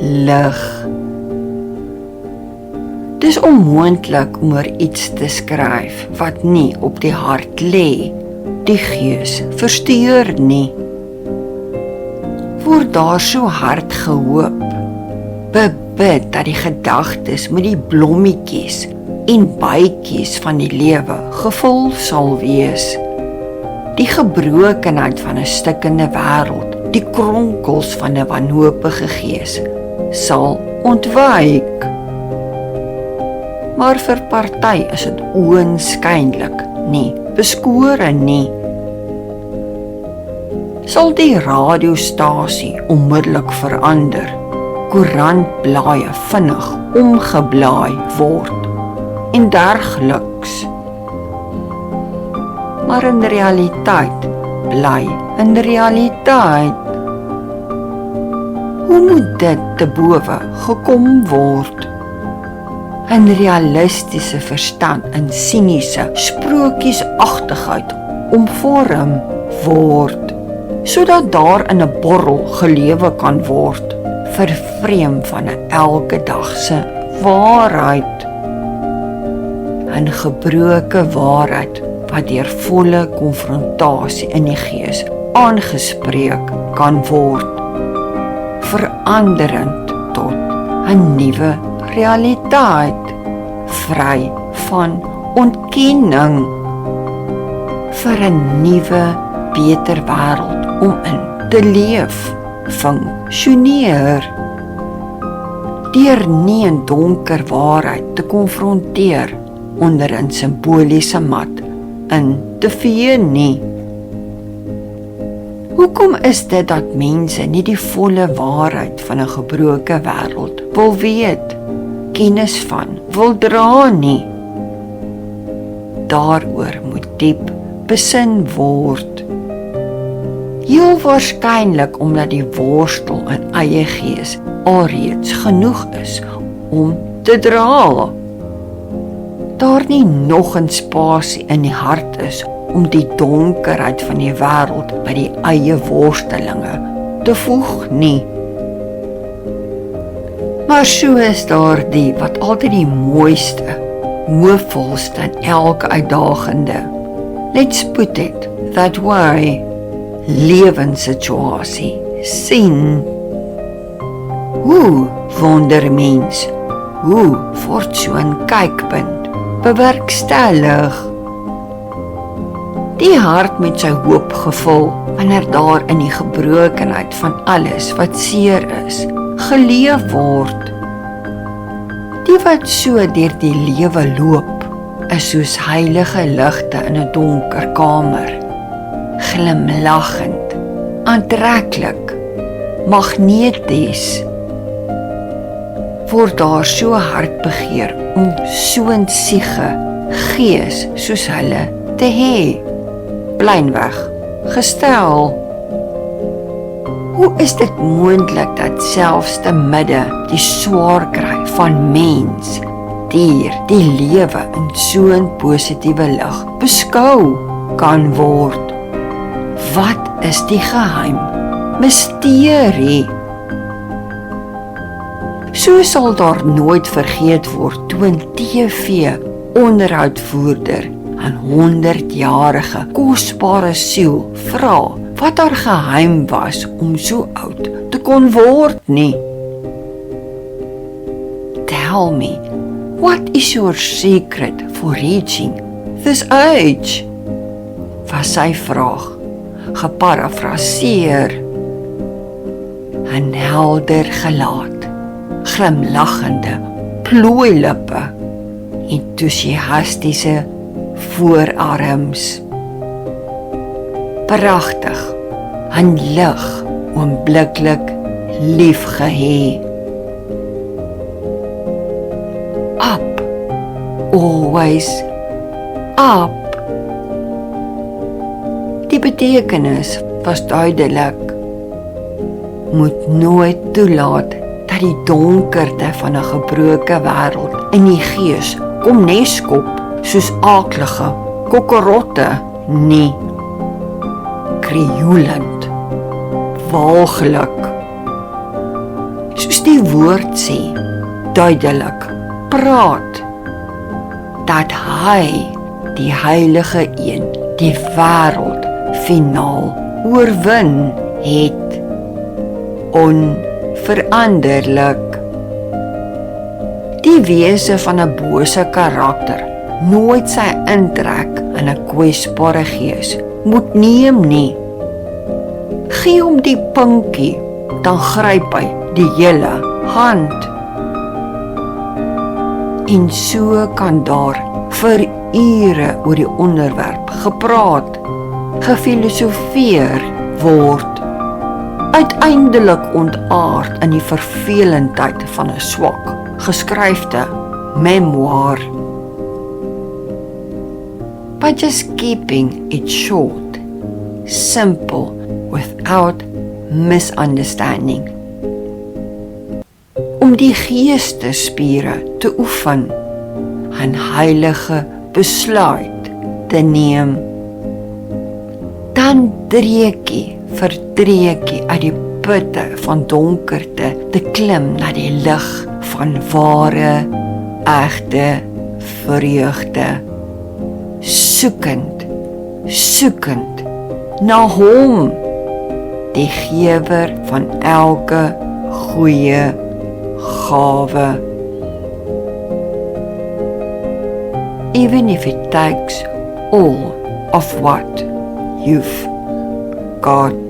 lig. Dis onmoontlik om oor iets te skryf wat nie op die hart lê. Die gees verstuur nie. Word daar so hard gehoop, bebid dat die gedagtes met die blommetjies en bytjies van die lewe gevul sal wees. Die gebrokenheid van 'n stikkende wêreld, die kronkels van 'n wanhopige gees, sal ontwyk. Maar vir party is dit oënskynlik nie beskore nie. Sal die radiostasie onmiddellik verander, koerantblaaie vinnig omgeblaai word en dergeliks. Maar in realiteit bly in realiteit. Hoe moet dit te bowe gekom word? In realistiese verstand en siniese sprokiesagtigheid omvorm word, sodat daar in 'n borrel gelewe kan word, vervreem van 'n elke dagse waarheid. 'n gebroke waarheid wat deur volle konfrontasie in die gees aangespreek kan word, veranderend tot 'n nuwe realiteit, vry van ontkenning, vir 'n nuwe, beter wêreld om in te leef, funksioneer. Deur nie 'n donker waarheid te konfronteer onder 'n simboliese mat in te vee nie. Hoekom is dit dat mense nie die volle waarheid van 'n gebroke wêreld wil weet, kennis van wil dra nie? Daaroor moet diep besin word. Heel waarskynlik omdat die worstel in eie gees alreeds genoeg is om te dra. Daar nie nog 'n spasie in die hart is om die donkerheid van die wêreld by die eie worstelinge te voeg nie. Maar so is daar die wat altyd die mooiste, hoopvolste en elke uitdagende, let's put it that way, lewenssituasie sien. Hoe wonder mens, hoe word so 'n kykpunt bewerkstellig? Die hart met sy hoop gevul, wanneer daar in die gebrokenheid van alles wat seer is, geleef word. Die wat so deur die lewe loop, is soos heilige ligte in 'n donker kamer, glimlaggend, aantreklik, magneties. Word daar so hard begeer om so 'n siege gees soos hulle te hê, blynweg gestel. Hoe is dit moontlik dat selfs te midde die swaar kry van mens, dier, die lewe in so 'n positiewe lig beskou kan word? Wat is die geheim? Misterie. So sal daar nooit vergeet word toe 'n TV onderhoudvoerder 'n 100-jarige kosbare siel vra wat haar geheim was om so oud te kon word nie. Tell me, what is your secret for reaching this age? Was sy vraag, geparafraseer. 'n helder gelaat, glimlaggende plooilippe, entoesiastiese voorarms. Pragtig, 'n lig, oombliklik liefgehê. Up, always up. Die betekenis was duidelik. Moet nooit toelaat dat die donkerte van 'n gebroke wêreld in die gees kom neskop soos aaklige kokkerotte nie. Krioelend, waaglik, soos die woord sê, duidelik, praat, dat hy, die heilige een, die wêreld finaal oorwin het, onveranderlik. Die wese van 'n bose karakter, nooit sy intrek in 'n kwesbare gees, moet neem nie. Gee hom die pinkie, dan gryp hy die hele hand. En so kan daar vir ure oor die onderwerp gepraat, gefilosofeer word, uiteindelik ontaard in die vervelendheid van 'n swak geskryfde memoir. By just keeping it short, simple, without misunderstanding. Om die geestesspiere te oefen, 'n heilige besluit te neem, dan driekie vir driekie uit die putte van donkerte te klim na die lig van ware, egte vreugde, soekend, soekend na hom, die gewer van elke goeie gawe. Even if it takes all of what you've got.